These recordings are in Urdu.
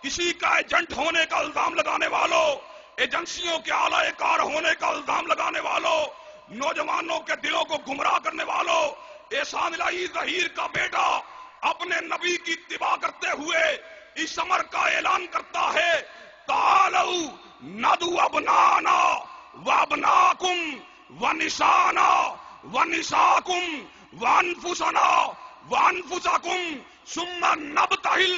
کسی کا ایجنٹ ہونے کا الزام لگانے والوں، ایجنسیوں کے اعلی کار ہونے کا الزام لگانے والوں، نوجوانوں کے دلوں کو گمراہ کرنے والوں، احسان الہی ظہیر کا بیٹا اپنے نبی کی اتباع کرتے ہوئے اس امر کا اعلان کرتا ہے، تعالوا ندعو ابنانا وابناکم ونسانا ونساکم وانفسنا وانفسکم ثم نبتہل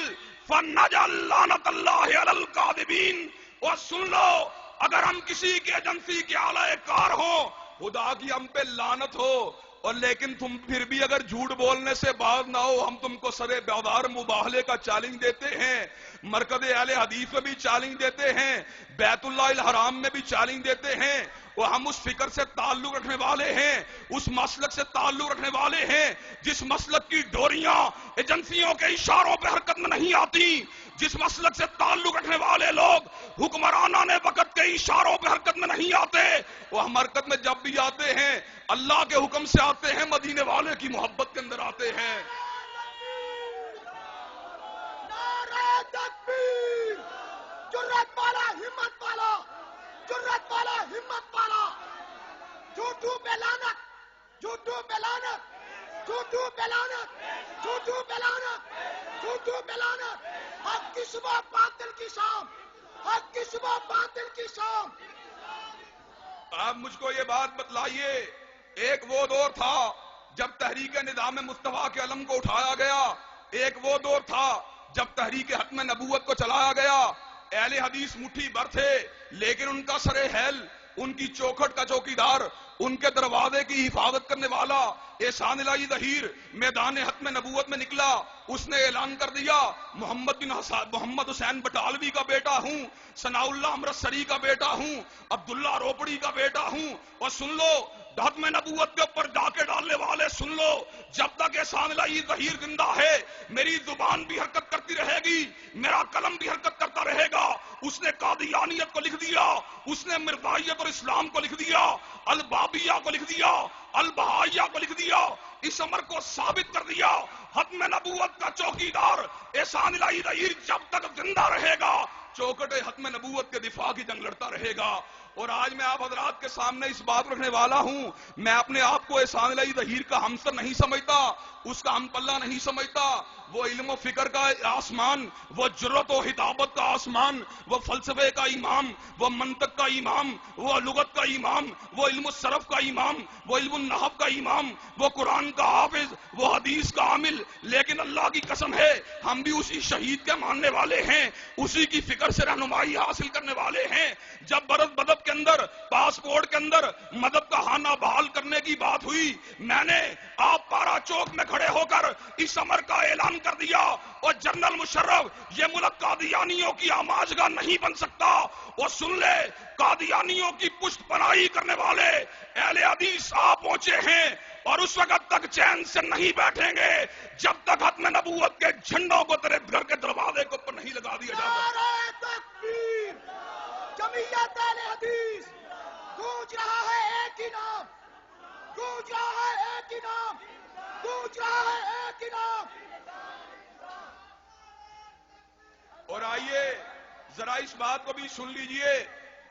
فنجعل لعنت اللہ علی الکاذبین۔ اور سن لو، اگر ہم کسی کے ایجنسی کے اعلی کار ہوں، خدا کی ہم پہ لعنت ہو، اور لیکن تم پھر بھی اگر جھوٹ بولنے سے باز نہ ہو، ہم تم کو سرے بیدار مباہلے کا چیلنج دیتے ہیں، مرکز اہل حدیث میں بھی چیلنج دیتے ہیں، بیت اللہ الحرام میں بھی چیلنج دیتے ہیں، وہ ہم اس فکر سے تعلق رکھنے والے ہیں، اس مسلک سے تعلق رکھنے والے ہیں جس مسلک کی ڈوریاں ایجنسیوں کے اشاروں پہ حرکت میں نہیں آتی، جس مسلک سے تعلق رکھنے والے لوگ حکمرانان وقت کے اشاروں پہ حرکت میں نہیں آتے، وہ ہم حرکت میں جب بھی آتے ہیں اللہ کے حکم سے آتے ہیں، مدینے والے کی محبت کے اندر آتے ہیں۔ نعرہ تکبیر! جرأت والا، ہمت والا، جرأت والا، ہمت والا، جھوٹو پہ لعنت، جھوٹو پہ لعنت، جھوٹو پہ لعنت، جھوٹو پہ لعنت، جھوٹو پہ لعنت، حق کی صبح باطل کی شام، حق کی صبح باطل کی شام۔ آپ مجھ کو یہ بات بتلائیے، ایک وہ دور تھا جب تحریک نظام مصطفیٰ کے علم کو اٹھایا گیا، ایک وہ دور تھا جب تحریک ختم نبوت کو چلایا گیا، اہل حدیث مٹھی بھر تھے، لیکن ان کا سر حیل، ان کی چوکھٹ کا چوکیدار، ان کے دروازے کی حفاظت کرنے والا احسان الہی ظہیر میدان ختم نبوت میں نکلا، اس نے اعلان کر دیا، محمد حسین بٹالوی کا بیٹا ہوں، ثناء اللہ امرتسری کا بیٹا ہوں، عبداللہ روپڑی کا بیٹا ہوں، اور سن لو ختم نبوت کے اوپر ڈاکے ڈالنے والے سن لو، جب تک احسان الہی ظہیر زندہ ہے میری زبان بھی حرکت کرتی رہے گی، میرا قلم بھی حرکت کرتا رہے گا۔ اس نے قادیانیت کو لکھ دیا، اس نے مرزائیت اور اسلام کو لکھ دیا، البابیہ کو لکھ دیا، البہائیہ کو لکھ دیا، اس امر کو ثابت کر دیا، ختم نبوت کا چوکیدار احسان الہی ظہیر جب تک زندہ رہے گا چوکھٹ ختم نبوت کے دفاع کی جنگ لڑتا رہے گا۔ اور آج میں آپ حضرات کے سامنے اس بات رکھنے والا ہوں، میں اپنے آپ کو احسان الہی ظہیر کا ہمسر نہیں سمجھتا، اس کا ہم پلہ نہیں سمجھتا، وہ علم و فکر کا آسمان، وہ جرأت و خطابت کا آسمان، وہ فلسفے کا امام، وہ منطق کا امام، وہ لغت کا امام، وہ علم الصرف کا امام، وہ علم النحو کا امام، وہ قرآن کا حافظ، وہ حدیث کا عامل، لیکن اللہ کی قسم ہے ہم بھی اسی شہید کے ماننے والے ہیں، اسی کی فکر سے رہنمائی حاصل کرنے والے ہیں۔ جب برس مدب کے اندر، پاسپورٹ کے اندر مدب کا خانہ بحال کرنے کی بات ہوئی، میں نے آپ پارا چوک میں کھڑے ہو کر اس امر کا اعلان کر دیا، اور جنرل مشرف یہ ملک قادیانیوں کی آماجگاہ نہیں بن سکتا۔ اور سن لے، قادیانیوں کی پشت پناہی کرنے والے اہل حدیث آپ پہنچے ہیں، اور اس وقت تک چین سے نہیں بیٹھیں گے جب تک ختم نبوت کے جھنڈوں کو تیرے گھر کے دروازے کے اوپر نہیں لگا دیا جاتا۔ نعرہ تکبیر! جمعیت اہل حدیث گونج رہا ہے ایک ہی نام، گونج رہا ہے ایک ہی نام، گونج رہا ہے ایک ہی نام۔ اور آئیے ذرا اس بات کو بھی سن لیجئے،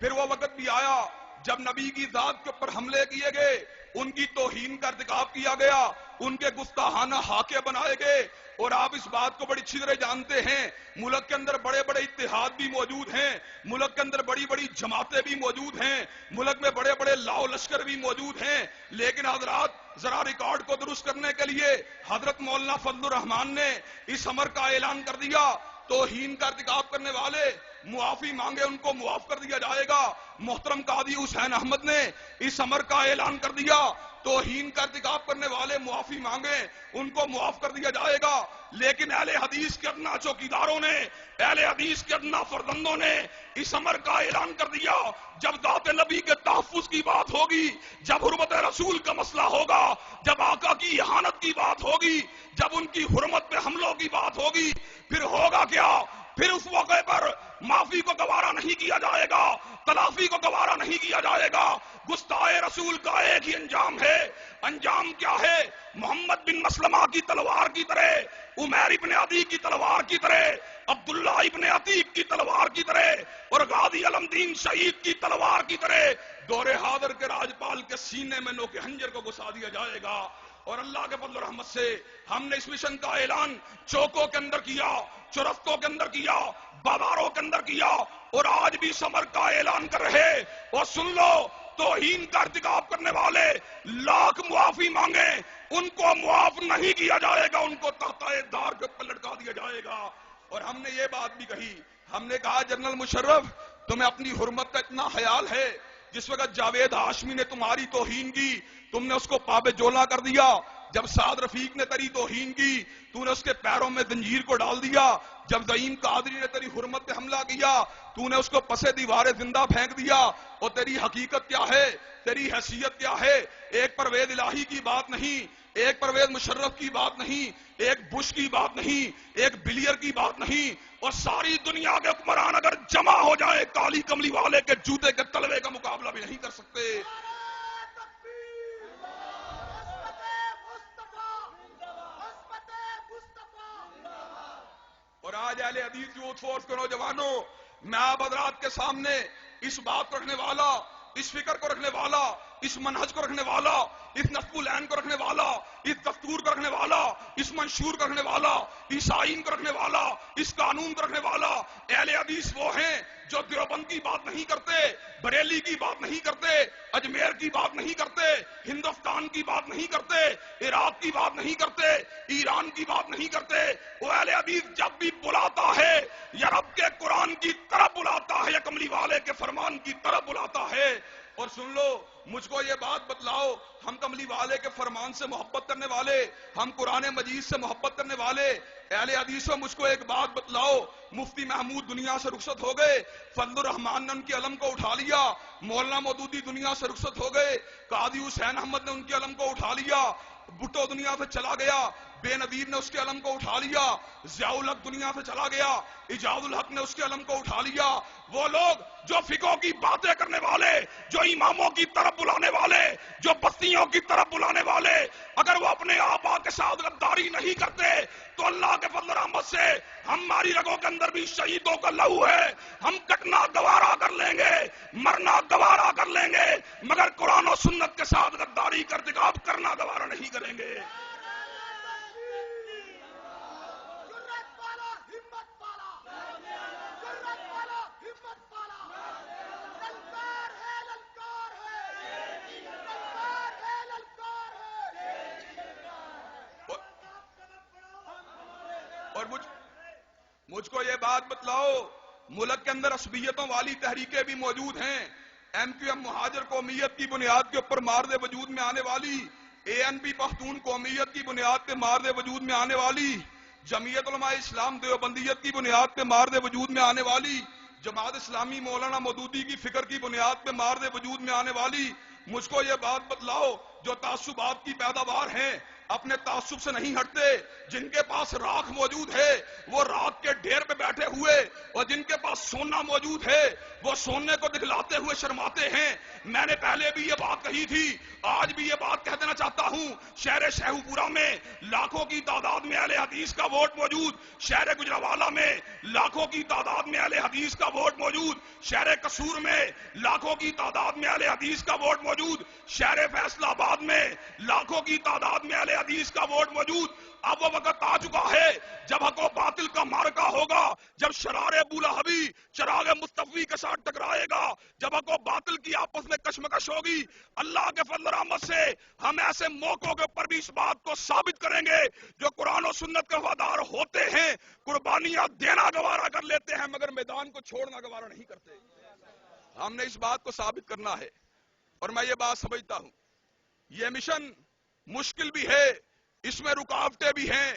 پھر وہ وقت بھی آیا جب نبی کی ذات کے اوپر حملے کیے گئے، ان کی توہین کا ارتکاب کیا گیا، ان کے گستاخانہ حاکے بنائے گئے، اور آپ اس بات کو بڑی اچھی طرح جانتے ہیں ملک کے اندر بڑے بڑے اتحاد بھی موجود ہیں، ملک کے اندر بڑی بڑی جماعتیں بھی موجود ہیں، ملک میں بڑے بڑے لاؤ لشکر بھی موجود ہیں، لیکن حضرات ذرا ریکارڈ کو درست کرنے کے لیے حضرت مولانا فضل الرحمان نے اس امر کا اعلان کر دیا، توہین کا ارتکاب کرنے والے معافی مانگے ان کو معاف کر دیا جائے گا۔ محترم قاضی حسین احمد نے اس امر کا اعلان کر دیا، توہین کا ارتکاب کرنے والے معافی مانگے ان کو معاف کر دیا جائے گا، لیکن اہل حدیث کے ادنا چوکیداروں نے، اہل حدیث کے ادنا فرزندوں نے اس امر کا اعلان کر دیا، جب ذات نبی کے تحفظ کی بات ہوگی، جب حرمت رسول کا مسئلہ ہوگا، جب آقا کی اہانت کی بات ہوگی، جب ان کی حرمت پہ حملوں کی بات ہوگی، پھر ہوگا کیا؟ پھر اس موقع پر معافی کو گوارا نہیں کیا جائے گا، تلافی کو گوارا نہیں کیا جائے گا۔ گستاخ رسول کا ایک ہی انجام ہے، انجام کیا ہے؟ محمد بن مسلمہ کی تلوار کی طرح، عمیر ابن عدی کی تلوار کی طرح، عبداللہ ابن عتیق کی تلوار کی طرح اور غازی علم دین شہید کی تلوار کی طرح دور حاضر کے راجپال کے سینے میں نوک خنجر کو گھسا دیا جائے گا۔ اور اللہ کے فضل و رحمت سے ہم نے اس مشن کا اعلان چوکوں کے اندر کیا، چرستوں کے اندر کیا، بازاروں کے اندر کیا، اور آج بھی سمر کا اعلان کر رہے۔ اور سن لو، توہین کا ارتکاب کرنے والے لاکھ معافی مانگے، ان کو معاف نہیں کیا جائے گا، ان کو تختہ دار کے اوپر لٹکا دیا جائے گا۔ اور ہم نے یہ بات بھی کہی، ہم نے کہا جنرل مشرف تمہیں اپنی حرمت کا اتنا خیال ہے، جس وقت جاوید ہاشمی نے تمہاری توہین کی تم نے اس کو پابِ جولا کر دیا، جب سعد رفیق نے تیری توہین کی تو نے اس کے پیروں میں زنجیر کو ڈال دیا، جب زعیم قادری نے تیری حرمت پہ حملہ کیا تو نے اس کو پسے دیوار زندہ پھینک دیا۔ اور تیری حقیقت کیا ہے، تیری حیثیت کیا ہے؟ ایک پرویز الہی کی بات نہیں، ایک پرویز مشرف کی بات نہیں، ایک بش کی بات نہیں، ایک بلیئر کی بات نہیں، اور ساری دنیا کے حکمران اگر جمع ہو جائے کالی کملی والے کے جوتے کے تلوے کا مقابلہ بھی نہیں کر سکتے۔ اور آج اہل حدیث یوتھ فورس کے نوجوانوں، میں آپ حضرات کے سامنے اس بات کو رکھنے والا، اس فکر کو رکھنے والا، اس منہج کو رکھنے والا، اس نصب العین کو رکھنے والا، اس دستور کو رکھنے والا، اس منشور کو رکھنے والا، اس آئین کو رکھنے والا، اس قانون کو رکھنے والا اہل حدیث وہ ہیں جو دیوبند کی بات نہیں کرتے، بریلی کی بات نہیں کرتے، اجمیر کی بات نہیں کرتے، ہندوستان کی بات نہیں کرتے، عراق کی بات نہیں کرتے، ایران کی بات نہیں کرتے۔ وہ اہل حدیث جب بھی بلاتا ہے یا رب کے قرآن کی طرف بلاتا ہے یا کملی والے کے فرمان کی طرف بلاتا ہے۔ اور سن لو، مجھ کو یہ بات بتلاؤ، ہم کملی والے کے فرمان سے محبت کرنے والے، ہم قرآن مجید سے محبت کرنے والے اہل حدیثوں، مجھ کو ایک بات بتلاؤ، مفتی محمود دنیا سے رخصت ہو گئے، فضل الرحمان نے ان کے علم کو اٹھا لیا، مولانا مودودی دنیا سے رخصت ہو گئے، قاضی حسین احمد نے ان کے علم کو اٹھا لیا، بھٹو دنیا سے چلا گیا، بے نظیر نے اس کے علم کو اٹھا لیا، ضیاء الحق دنیا سے چلا گیا، ایجاد الحق نے اس کے علم کو اٹھا لیا۔ وہ لوگ جو فقہ کی باتیں کرنے والے، جو اماموں کی طرف بلانے والے، جو بستیوں کی طرف بلانے والے، اگر وہ اپنے آبا کے ساتھ غداری نہیں کرتے تو اللہ کے فضل و رحمت سے ہماری رگوں کے اندر بھی شہیدوں کا لہو ہے، ہم کٹنا گوارا کر لیں گے، مرنا گوارا کر لیں گے، مگر قرآن و سنت کے ساتھ غداری کا ارتکاب کرنا گوارا نہیں کریں گے۔ اور مجھ کو یہ بات بتلاؤ، ملک کے اندر عصبیتوں والی تحریکیں بھی موجود ہیں، ایم کیو ایم مہاجر قومیت کی بنیاد کے اوپر مارد وجود میں آنے والی، اے این پی پختون قومیت کی بنیاد پہ مارد وجود میں آنے والی، جمعیت علماء اسلام دیوبندیت کی بنیاد پہ مارد وجود میں آنے والی، جماعت اسلامی مولانا مودودی کی فکر کی بنیاد پہ مارد وجود میں آنے والی، مجھ کو یہ بات بتلاؤ، جو تعصبات کی پیداوار ہیں اپنے تعصب سے نہیں ہٹتے، جن کے پاس راکھ موجود ہے وہ راکھ کے ڈھیر پہ بیٹھے ہوئے، اور جن کے پاس سونا موجود ہے وہ سونے کو دکھلاتے ہوئے شرماتے ہیں۔ میں نے پہلے بھی یہ بات کہی تھی، آج بھی یہ بات کہہ دینا چاہتا ہوں، شہر شیخو پورہ میں لاکھوں کی تعداد میں اہل حدیث کا ووٹ موجود، شہر گجرانوالہ میں لاکھوں کی تعداد میں اہل حدیث کا ووٹ موجود، شہر قصور میں لاکھوں کی تعداد میں اہل حدیث کا ووٹ موجود، شہر فیصل آباد میں لاکھوں کی تعداد میں اہل حدیث کا ووٹ موجود۔ اب وہ وقت آ چکا ہے جب حق و باطل کا معرکہ ہوگا، جب شرار ابو لہبی چراغ مصطفی کے ساتھ ٹکرائے گا، جب حق و باطل کی آپس میں کشمکش ہوگی، اللہ کے فضل و رحمت سے ہم ایسے موقعوں کے اوپر بھی اس بات کو ثابت کریں گے، جو قرآن و سنت کے وفادار ہوتے ہیں قربانیاں دینا گوارا کر لیتے ہیں مگر میدان کو چھوڑنا گوارا نہیں کرتے۔ ہم نے اس بات کو ثابت کرنا ہے، اور میں یہ بات سمجھتا ہوں یہ مشن مشکل بھی ہے، اس میں رکاوٹیں بھی ہیں،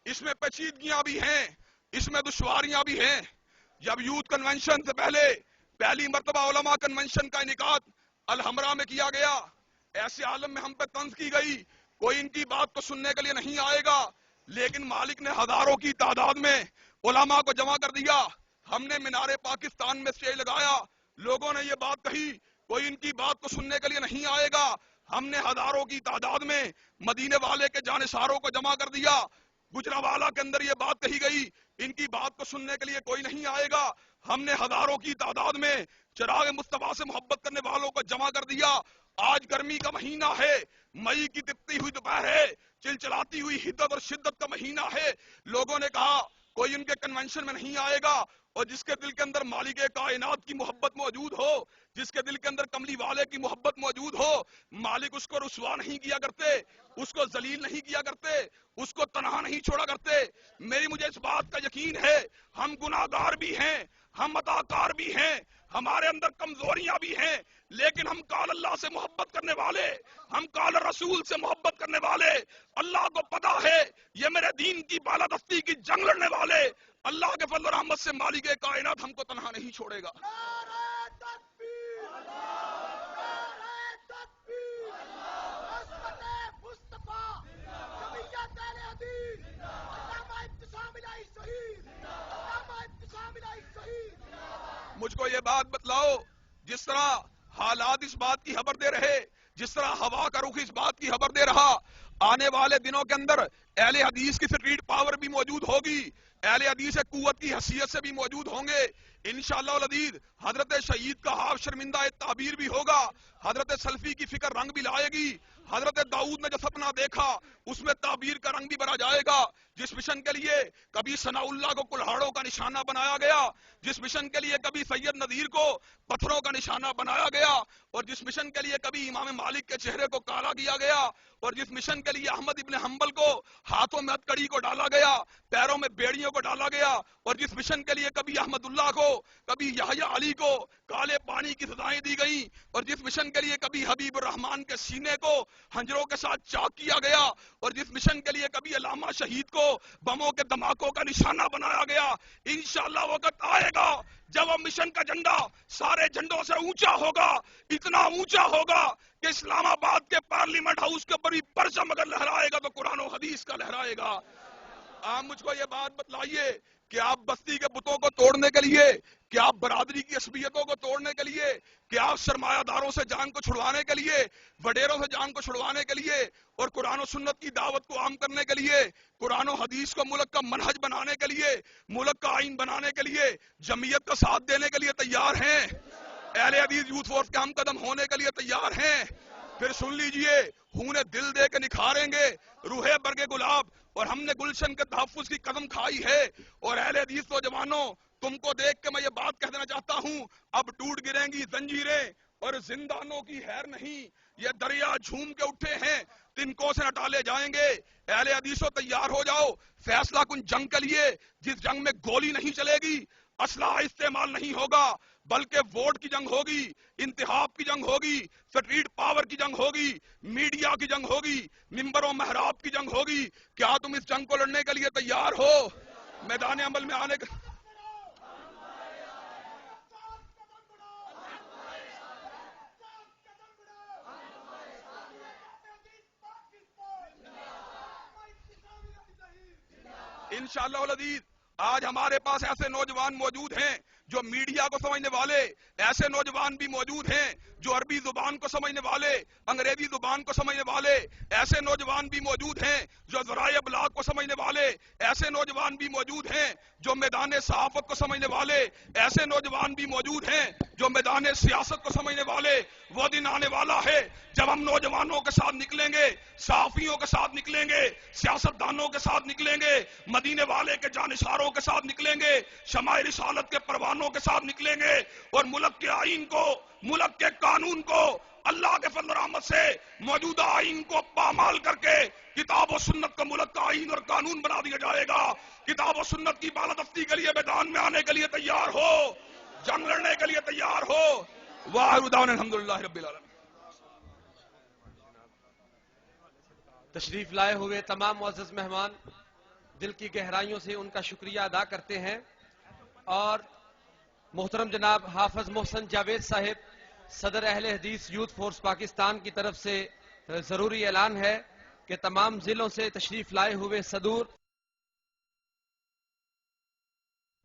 اس میں پیچیدگیاں بھی ہیں، اس میں دشواریاں بھی ہیں۔ جب یوتھ کنونشن سے پہلے پہلی مرتبہ علماء کنونشن کا انعقاد الحمرا میں کیا گیا، ایسے عالم میں ہم پہ طنز کی گئی، کوئی ان کی بات کو سننے کے لیے نہیں آئے گا، لیکن مالک نے ہزاروں کی تعداد میں علماء کو جمع کر دیا، ہم نے مینار پاکستان میں اسٹیج لگایا، لوگوں نے یہ بات کہی کوئی ان کی بات کو سننے کے لیے نہیں آئے گا، ہم نے ہزاروں کی تعداد میں مدینے والے کے جانشاروں کو جمع کر دیا. گجرانوالہ کے اندر یہ بات کہی گئی, ان کی بات کو سننے کے لیے کوئی نہیں آئے گا. ہم نے ہزاروں کی تعداد میں چراغ مصطفیٰ سے محبت کرنے والوں کو جمع کر دیا. آج گرمی کا مہینہ ہے, مئی کی تپتی ہوئی دوپہر ہے, چلچلاتی ہوئی حدت اور شدت کا مہینہ ہے. لوگوں نے کہا کوئی ان کے کنونشن میں نہیں آئے گا, اور جس کے دل کے اندر مالک کائنات کی محبت موجود ہو, جس کے دل کے اندر کملی والے کی محبت موجود ہو, مالک اس کو رسوا نہیں کیا کرتے, اس کو ذلیل نہیں کیا کرتے, اس کو تنہا نہیں چھوڑا کرتے. مجھے اس بات کا یقین ہے, ہم گناہگار بھی ہیں, ہم عطاکار بھی ہیں, ہمارے اندر کمزوریاں بھی ہیں, لیکن ہم قال اللہ سے محبت کرنے والے, ہم قال رسول سے محبت کرنے والے, اللہ کو پتا ہے یہ میرے دین کی بالادستی کی جنگ لڑنے والے, اللہ کے فضل و رحمت سے مالک کائنات ہم کو تنہا نہیں چھوڑے گا. نعرہ تکبیر! نعرہ تکبیر! عصمت مصطفیٰ! جمعیت اہل حدیث! علامہ ابتسام الہی شہید! علامہ ابتسام الہی شہید! مجھ کو یہ بات بتلاؤ, جس طرح حالات اس بات کی خبر دے رہے, جس طرح ہوا کا رخ اس بات کی خبر دے رہا, آنے والے دنوں کے اندر اہل حدیث کی سٹریٹ پاور بھی موجود ہوگی, اہل حدیث قوت کی حیثیت سے بھی موجود ہوں گے انشاءاللہ العزیز. حضرت شہید کا ہاف شرمندہ تعبیر بھی ہوگا, حضرت سلفی کی فکر رنگ بھی لائے گی, حضرت داؤد نے جو سپنا دیکھا اس میں تعبیر کا رنگ بھی بھرا جائے گا. جس مشن کے لیے کبھی ثناء اللہ کو کلہاڑوں کا نشانہ بنایا گیا, جس مشن کے لیے کبھی سید نذیر کو پتھروں کا نشانہ بنایا گیا, اور جس مشن کے لیے کبھی امام مالک کے چہرے کو کالا کیا گیا, اور جس مشن کے لیے احمد ابن حنبل کو ہاتھوں میں ہتکڑی کو ڈالا گیا, پیروں میں بیڑیوں کو ڈالا گیا, اور جس مشن کے لیے کبھی احمد اللہ کو, کبھی یحییٰ علی کو کالے پانی کی سزائیں دی گئیں, اور جس مشن کے لیے کبھی حبیب الرحمان کے سینے کو ہنجروں کے ساتھ چاک کیا گیا, اور جس مشن کے لیے کبھی علامہ شہید کو بموں کے دھماکوں کا نشانہ بنایا گیا, انشاءاللہ وقت آئے گا جب وہ مشن کا جھنڈا سارے جھنڈوں سے اونچا ہوگا, اتنا اونچا ہوگا کہ اسلام آباد کے پارلیمنٹ ہاؤس کے اوپر بھی پرچم اگر لہرائے گا تو قرآن و حدیث کا لہرائے گا. آپ مجھ کو یہ بات بتلائیے کہ آپ بستی کے بتوں کو توڑنے کے لیے, کہ آپ برادری کی عصبیتوں کو توڑنے کے لیے, کہ آپ سرمایہ داروں سے جان کو چھڑوانے کے لیے, وڈیروں سے جان کو چھڑوانے کے لیے, اور قرآن و سنت کی دعوت کو عام کرنے کے لیے, قرآن و حدیث کو ملک کا منہج بنانے کے لیے, ملک کا آئین بنانے کے لیے, جمعیت کا ساتھ دینے کے لیے تیار ہیں, اہل حدیث یوتھ فورس کے ہم قدم ہونے کے لیے تیار ہیں. پھر سن لیجئے, خون دل دے کے نکھاریں گے روح برگ گلاب, اور ہم نے گلشن کے تحفظ کی قدم کھائی ہے. اور اہل حدیث و جوانوں, تم کو دیکھ کے میں یہ بات کہہ دینا چاہتا ہوں, اب ٹوٹ گریں گی زنجیریں اور زندانوں کی خیر نہیں, یہ دریا جھوم کے اٹھے ہیں, تنکوں سے نٹالے جائیں گے. اہل حدیثوں تیار ہو جاؤ فیصلہ کن جنگ کے لیے, جس جنگ میں گولی نہیں چلے گی, اسلحہ استعمال نہیں ہوگا, بلکہ ووٹ کی جنگ ہوگی, انتخاب کی جنگ ہوگی, سٹریٹ پاور کی جنگ ہوگی, میڈیا کی جنگ ہوگی, ممبر و محراب کی جنگ ہوگی. کیا تم اس جنگ کو لڑنے کے لیے تیار ہو؟ میدان عمل میں آنے کا انشاءاللہ العزیز. آج ہمارے پاس ایسے نوجوان موجود ہیں جو میڈیا کو سمجھنے والے, ایسے نوجوان بھی موجود ہیں جو عربی زبان کو سمجھنے والے, انگریزی زبان کو سمجھنے والے, ایسے نوجوان بھی موجود ہیں جو ذرائع ابلاغ کو سمجھنے والے, ایسے نوجوان بھی موجود ہیں جو میدان صحافت کو سمجھنے والے, ایسے نوجوان بھی موجود ہیں جو میدان سیاست کو سمجھنے والے. وہ دن آنے والا ہے جب ہم نوجوانوں کے ساتھ نکلیں گے, صحافیوں کے ساتھ نکلیں گے, سیاستدانوں کے ساتھ نکلیں گے, مدینے والے کے جانشاروں کے ساتھ نکلیں گے, شمع رسالت کے پروانوں کے ساتھ نکلیں گے, اور ملک کے آئین کو, ملک کے قانون کو اللہ کے فضل و رحمت سے موجودہ آئین کو پامال کر کے کتاب و سنت کو ملک کا آئین اور قانون بنا دیا جائے گا. کتاب و سنت کی بالادستی کے لیے میدان میں آنے کے لیے تیار ہو, جنگ لڑنے کے لیے تیار ہو. وآخر دعوانا الحمدللہ رب العالمین. تشریف لائے ہوئے تمام معزز مہمان, دل کی گہرائیوں سے ان کا شکریہ ادا کرتے ہیں. اور محترم جناب حافظ محسن جاوید صاحب, صدر اہل حدیث یوتھ فورس پاکستان کی طرف سے ضروری اعلان ہے کہ تمام ضلعوں سے تشریف لائے ہوئے صدور